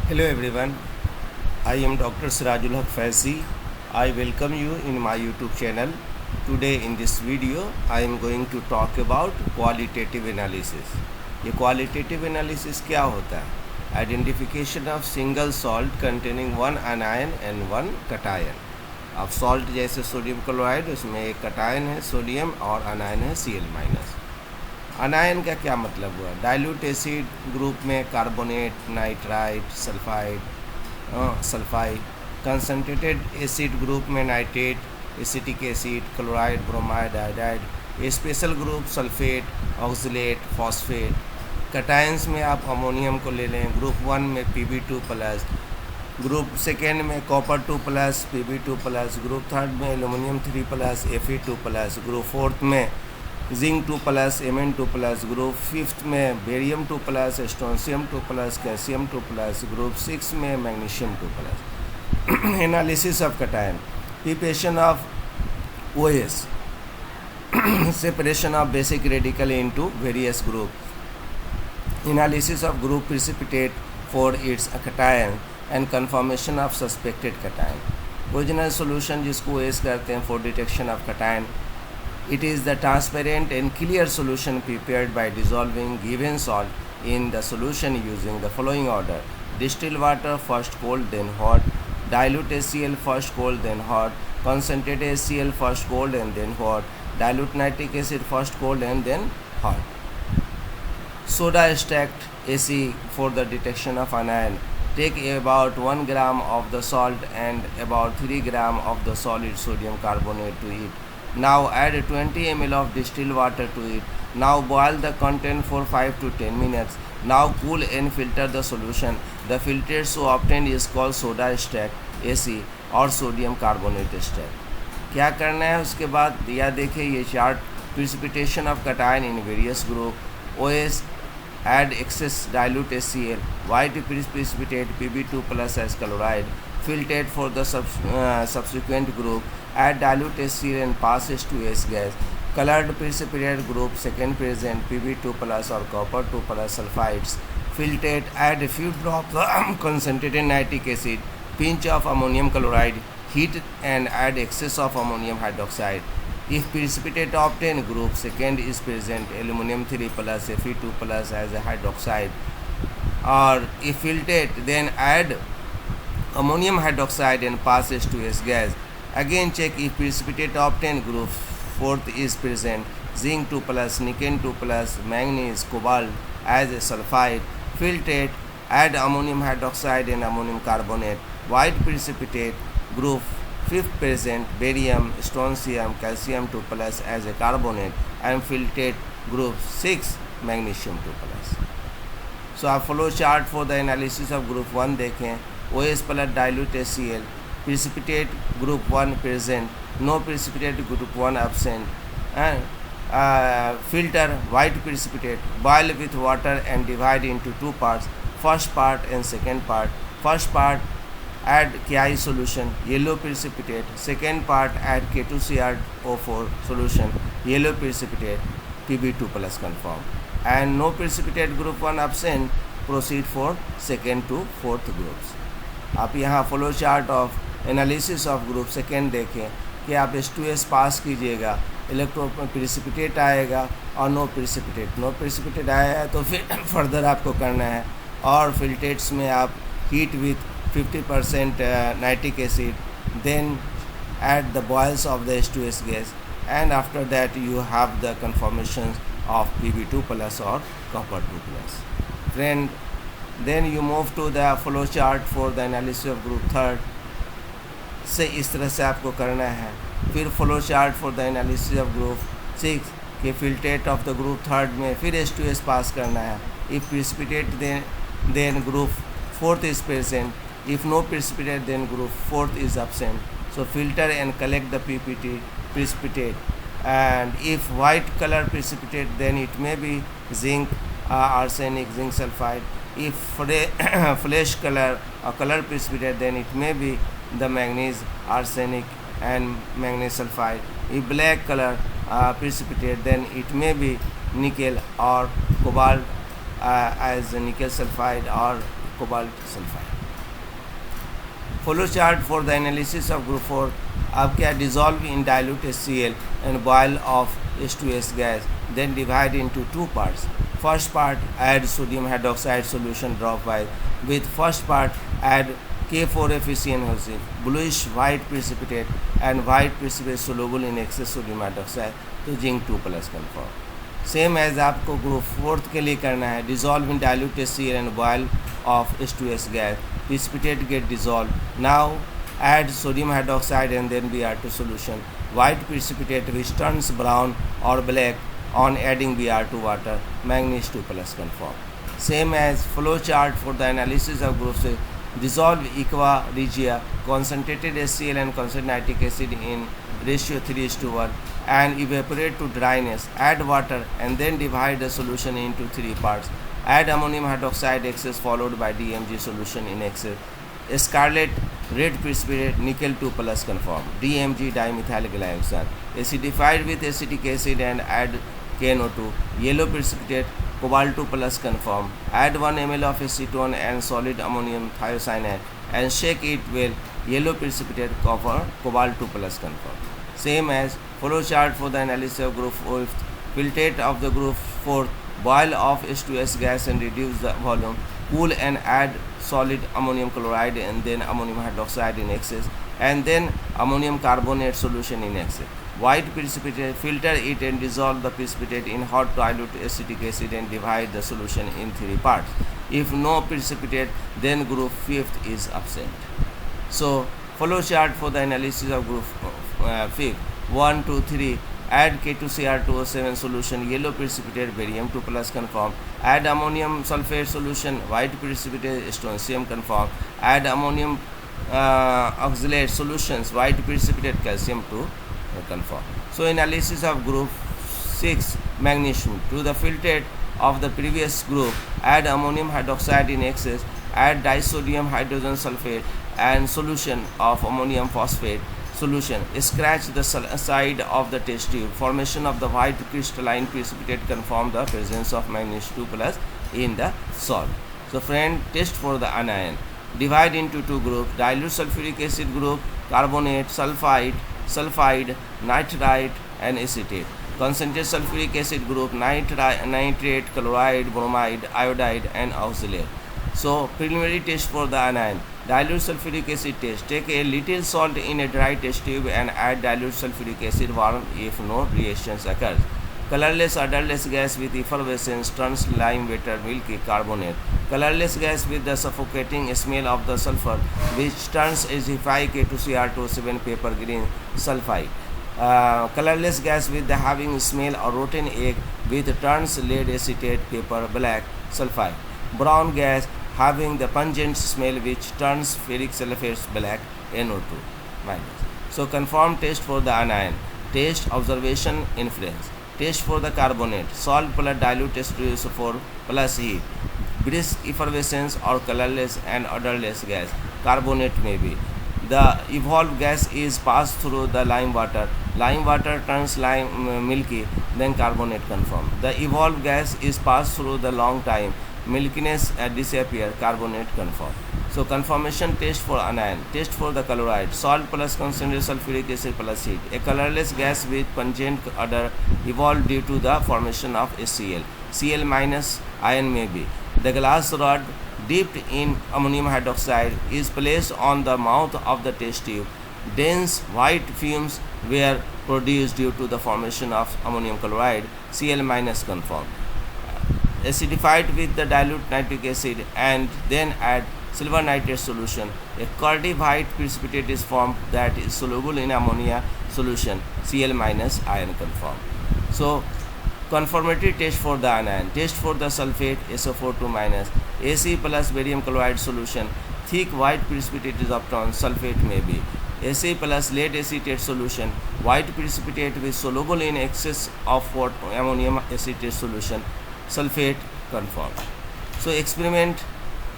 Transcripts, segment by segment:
Hello everyone, I am Dr. Sirajul Haq Faizi. I welcome you in my YouTube channel. Today in this video, I am going to talk about qualitative analysis. ये qualitative analysis क्या होता है? Identification of single salt containing one anion and one cation. अब salt जैसे sodium chloride, उसमें एक cation है sodium और anion है Cl-। अनायन का क्या मतलब हुआ? डाइल्यूट एसिड ग्रुप में carbonate, nitrite, sulphide. Concentrated acid group में nitrate, acetic acid, chloride, bromide, iodide. Special group sulphate, oxalate, phosphate. Cations में आप अमोनियम को ले लें, ग्रुप 1 में Pb2+, ग्रुप सेकेंड में कॉपर 2+, Pb2+, ग्रुप थर्ड में एल्यूमिनियम 3+, Fe2+, ग्रुप फोर्थ में जिंक 2+, Mn2+, ग्रुप फिफ्थ में बेरियम 2+, स्ट्रोंशियम 2+, कैल्शियम 2+, ग्रुप 6 में magnesium 2+। Analysis of cation, preparation of OS, separation of basic radical into various group, analysis of group precipitate for its cation and conformation of suspected cation। Original solution जिसको OS करते हैं for detection of cation। It is the transparent and clear solution prepared by dissolving given salt in the solution using the following order: distilled water first cold then hot, dilute HCl first cold then hot, concentrated HCl first cold and then hot, dilute nitric acid first cold and then hot. Soda extract AC for the detection of anion. Take about 1 gram of the salt and about 3 gram of the solid sodium carbonate to it. Now add 20 ml of distilled water to it. Now boil the content for 5 to 10 minutes. Now cool and filter the solution. The filtered so obtained is called soda extract AC और sodium carbonate extract। क्या करना है उसके बाद दिया देखिए ये chart. Precipitation of cation in various group. OS add excess dilute HCl, white precipitate Pb2+ as chloride, filtered for the subsequent group, add dilute HCl and pass H2S gas, colored precipitate group second present Pb2+ or copper 2+ sulfides, filtered, add a few drops concentrated nitric acid, pinch of ammonium chloride, heat and add excess of ammonium hydroxide. If precipitate obtained group second is present aluminum 3+ Fe2+ as a hydroxide, or if filtered then add ammonium hydroxide and pass H2S gas. Again check if precipitate obtained group fourth is present zinc 2+, nickel 2+, manganese, cobalt as a sulfide. Filtered, add ammonium hydroxide and ammonium carbonate. White precipitate group fifth present barium, strontium, calcium 2+ as a carbonate, and filtered group 6 magnesium 2+. So आप flow chart for the analysis of group 1 देखें। OS plus dilute HCl, precipitate group 1 present, no precipitate group 1 absent, and filter white precipitate, boil with water and divide into two parts, first part and second part. First part add Ki solution, yellow precipitate. Second part add K2Cr O4 solution, yellow precipitate, Pb2+ confirm. And no precipitate group 1 absent, proceed for second to fourth groups। आप यहाँ flow chart of analysis of group second देखें कि आप H2S पास कीजिएगा, electro precipitate आएगा और no precipitate आया है तो फिर फर्दर आपको करना है। और फिल्टेट्स में आप heat with 50% nitric acid, then add the boils of the H2S gas, and after that you have the conformations of Pb2+ or copper 2+। Friend, then you move to the flow chart for the analysis of group third। से इस तरह से आपको करना है। फिर flow chart for the analysis of group 6 के फिल्टेट of the group third में फिर H2S पास करना है। If precipitate then group fourth is present, if no precipitate then group fourth is absent, so filter and collect the precipitate, and if white color precipitate then it may be zinc, arsenic, zinc sulfide. If flesh color or color precipitate then it may be the manganese, arsenic and manganese sulfide. If black color precipitate then it may be nickel or cobalt as nickel sulfide or cobalt sulfide. Flow chart for the analysis of group 4. आप क्या dissolve in dilute HCl and boil off H2S gas, then divide into two parts. First part, add sodium hydroxide solution drop by. With first part, add K4FeCN, bluish white precipitate and white precipitate soluble in excess sodium hydroxide to zinc 2 plus confirm. Same as आपको group 4 के लिए करना है. Dissolve in dilute HCl and boil off H2S gas. Precipitate get dissolved. Now add sodium hydroxide and then Br2 solution. White precipitate which turns brown or black on adding Br2 water. Manganese 2 plus confirm. Same as flow chart for the analysis of group 6. Dissolve aqua regia, concentrated HCl and concentrated nitric acid in ratio 3:1 and evaporate to dryness. Add water and then divide the solution into 3 parts. Add ammonium hydroxide excess followed by DMG solution in excess. Scarlet red precipitate nickel 2 plus confirm. DMG dimethyl glyoxal. Acidified with acetic acid and add KNO2. Yellow precipitate cobalt 2 plus confirm. Add 1 ml of acetone and solid ammonium thiocyanate and shake it well. Yellow precipitate cover cobalt 2 plus confirm. Same as flow chart for the analysis of group 4. Filtrate of the group 4. Boil off H2S gas and reduce the volume. Cool and add solid ammonium chloride and then ammonium hydroxide in excess and then ammonium carbonate solution in excess. White precipitate, filter it and dissolve the precipitate in hot dilute acetic acid and divide the solution in 3 parts. If no precipitate, then group 5th is absent. So flow chart for the analysis of group 5. 1, 2, 3. Add K2Cr2O7 solution, yellow precipitate, barium 2 plus confirm. Add ammonium sulfate solution, white precipitate, strontium confirm. Add ammonium oxalate solutions, white precipitate, calcium 2 confirm. So analysis of group 6, magnesium. To the filtrate of the previous group, add ammonium hydroxide in excess. Add disodium hydrogen sulfate and solution of ammonium phosphate solution. Scratch the side of the test tube. Formation of the white crystalline precipitate confirm the presence of magnesium 2 plus in the salt. So friend, test for the anion. Divide into 2 groups. Dilute sulfuric acid group, carbonate, sulfide, nitrite and acetate. Concentrated sulfuric acid group, nitrate, chloride, bromide, iodide and oxalate. So preliminary test for the anion. Dilute sulfuric acid test. Take a little salt in a dry test tube and add dilute sulfuric acid warm if no reactions occurs. Colorless odorless gas with effervescence turns lime water milky carbonate. Colorless gas with the suffocating smell of the sulfur which turns acidified K2Cr2O7 paper green sulfide. Colorless gas with the having smell or rotten egg with turns lead acetate paper black sulfide. Brown gas having the pungent smell which turns ferric sulfates black NO2 minus. So confirm test for the anion. Test observation inference. Test for the carbonate. Salt plus dilute H2SO4 plus heat. Brisk effervescence or colorless and odorless gas. Carbonate may be. The evolved gas is passed through the lime water. Lime water turns lime milky, then carbonate confirm. The evolved gas is passed through the long time. Milkiness disappear, carbonate confirm. So confirmation test for anion. Test for the chloride. Salt plus concentrated sulfuric acid plus heat. A colorless gas with pungent odor evolved due to the formation of HCl. Cl minus ion may be. The glass rod dipped in ammonium hydroxide is placed on the mouth of the test tube. Dense white fumes were produced due to the formation of ammonium chloride. Cl minus confirmed. Acidified with the dilute nitric acid and then add silver nitrate solution. A curdy white precipitate is formed that is soluble in ammonia solution. Cl minus ion confirmed. So conformity test for the anion. Test for the sulfate SO4 2 minus. Ac plus barium chloride solution. Thick white precipitate is obtained. Sulfate may be. Ac plus lead acetate solution. White precipitate with soluble in excess of ammonium acetate solution. Sulfate confirmed. So experiment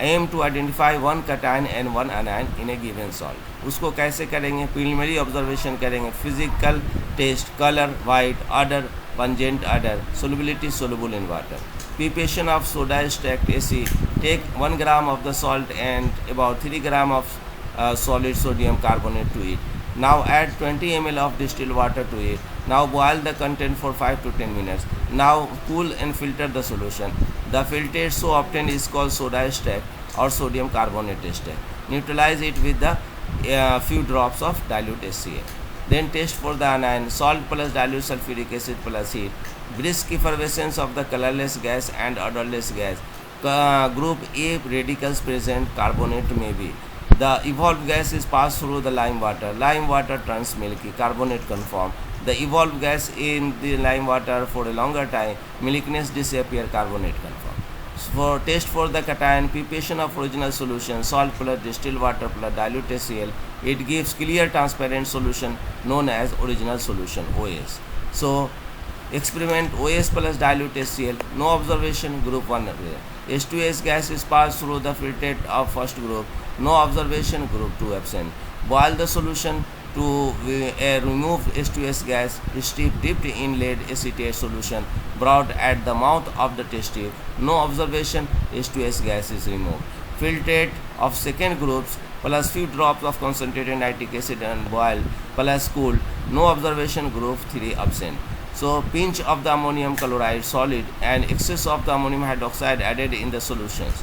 aim to identify one cation and one anion in a given salt. उसको कैसे करेंगे? Preliminary observation करेंगे. Physical test, colour white, odour, pungent odour, solubility soluble in water. Preparation of soda extract AC. Take 1 gram of the salt and about 3 gram of solid sodium carbonate to it. Now add 20 ml of distilled water to it. Now boil the content for 5 to 10 minutes. Now cool and filter the solution. The filtrate so obtained is called soda extract or sodium carbonate extract. Neutralize it with the few drops of dilute HCl. Then test for the anion. Salt plus dilute sulfuric acid plus heat. Brisk effervescence of the colorless gas and odorless gas. Group A radicals present, carbonate may be. The evolved gas is passed through the lime water. Lime water turns milky, carbonate conform. The evolved gas in the lime water for a longer time, milkiness disappear, carbonate conform. So for test for the cation, preparation of original solution, salt plus distilled water plus dilute HCl, it gives clear transparent solution known as original solution, OS. So experiment OS plus dilute HCl, no observation, group 1. H2S gas is passed through the filtrate of first group, no observation, group 2 absent. Boil the solution to remove H2S gas, steep dipped in lead acetate solution, brought at the mouth of the test tube, no observation, H2S gas is removed. Filtrate of second groups plus few drops of concentrated nitric acid and boiled plus cooled, no observation, group 3 absent. So pinch of the ammonium chloride solid and excess of the ammonium hydroxide added in the solutions.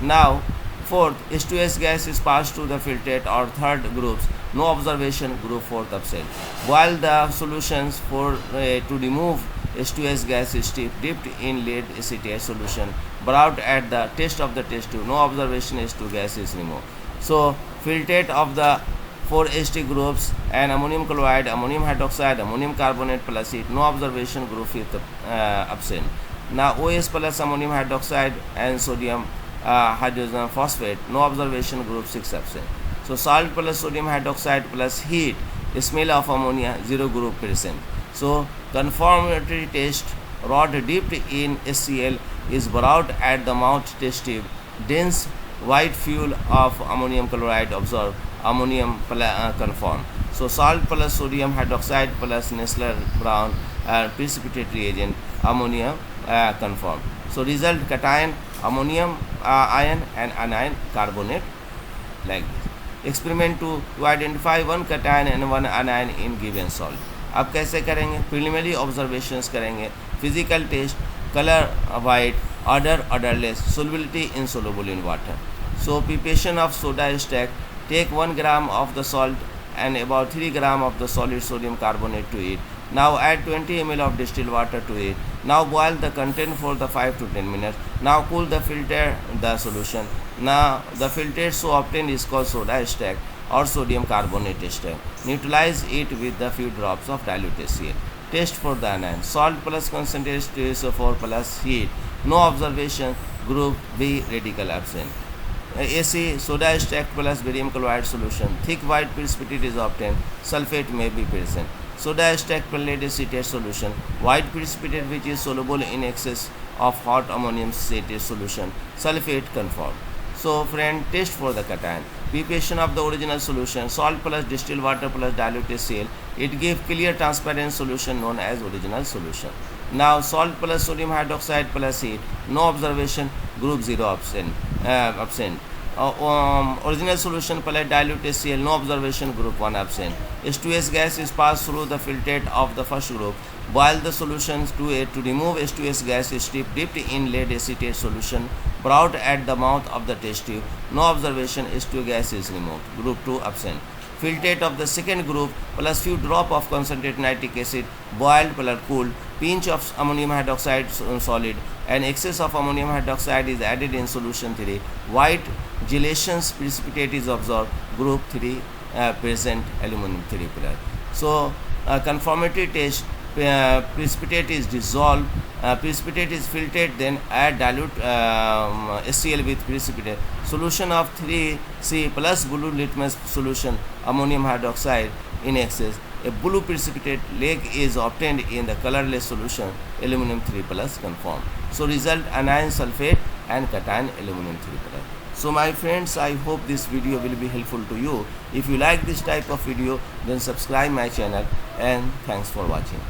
Now fourth, H2S gas is passed to the filtrate or third groups, no observation, group 4th absent. Boil the solutions for to remove H2S gas is dipped in lead acetate solution, brought at the test of the test tube, no observation, H2 gas is removed. So filtrate of the 4 H2 groups and ammonium chloride, ammonium hydroxide, ammonium carbonate plus heat, no observation, group 5th absent. Now OS plus ammonium hydroxide and sodium hydrogen phosphate, no observation, group 6 absent. So salt plus sodium hydroxide plus heat, smell of ammonia, 0 group present. So conformity test, rod dipped in HCl is brought at the mouth test tube, dense white fuel of ammonium chloride observed, ammonium conform. So salt plus sodium hydroxide plus Nessler Brown precipitate reagent, ammonia conform. So result cation, ammonium ion and anion carbonate, like this. Experiment to identify one cation and one anion in given salt. अब कैसे करेंगे? Preliminary observations करेंगे, physical test, colour white, odour odourless, solubility insoluble in water. So preparation of soda extract, take 1 gram of the salt and about 3 gram of the solid sodium carbonate to it. Now add 20 ml of distilled water to it. Now boil the content for the 5 to 10 minutes. Now cool the filter the solution. Now the filtrate so obtained is called soda extract or sodium carbonate extract. Neutralize it with the few drops of dilute HCl. Test for the anion. Salt plus concentrated TiO4 plus heat. No observation. Group B radical absent. AC soda extract plus barium chloride solution. Thick white precipitate is obtained. Sulfate may be present. Soda extract plus lead acetate solution. White precipitate which is soluble in excess of hot ammonium acetate solution. Sulfate conform. So friend, test for the cation. Preparation of the original solution, salt plus distilled water plus dilute HCl, it gives clear transparent solution known as original solution. Now salt plus sodium hydroxide plus heat, no observation, group 0 absent. Original solution plus dilute HCl, no observation, group 1 absent. H2S gas is passed through the filtrate of the first group. Boil the solutions to remove H2S gas is dipped in lead acetate solution, brought at the mouth of the test tube. No observation, H2 gas is removed. Group 2 absent. Filtrate of the second group plus few drop of concentrated nitric acid, boiled plus cooled, pinch of ammonium hydroxide solid and excess of ammonium hydroxide is added in solution 3. White gelations precipitate is observed. Group 3 present, aluminum 3 pillar. So conformity test, precipitate is dissolved, precipitate is filtered, then add dilute HCl with precipitate. Solution of 3C plus blue litmus solution, ammonium hydroxide in excess. A blue precipitate lake is obtained in the colorless solution, aluminum 3 plus conform. So result anion sulfate and cation aluminum 3 plus. So my friends, I hope this video will be helpful to you. If you like this type of video, then subscribe my channel and thanks for watching.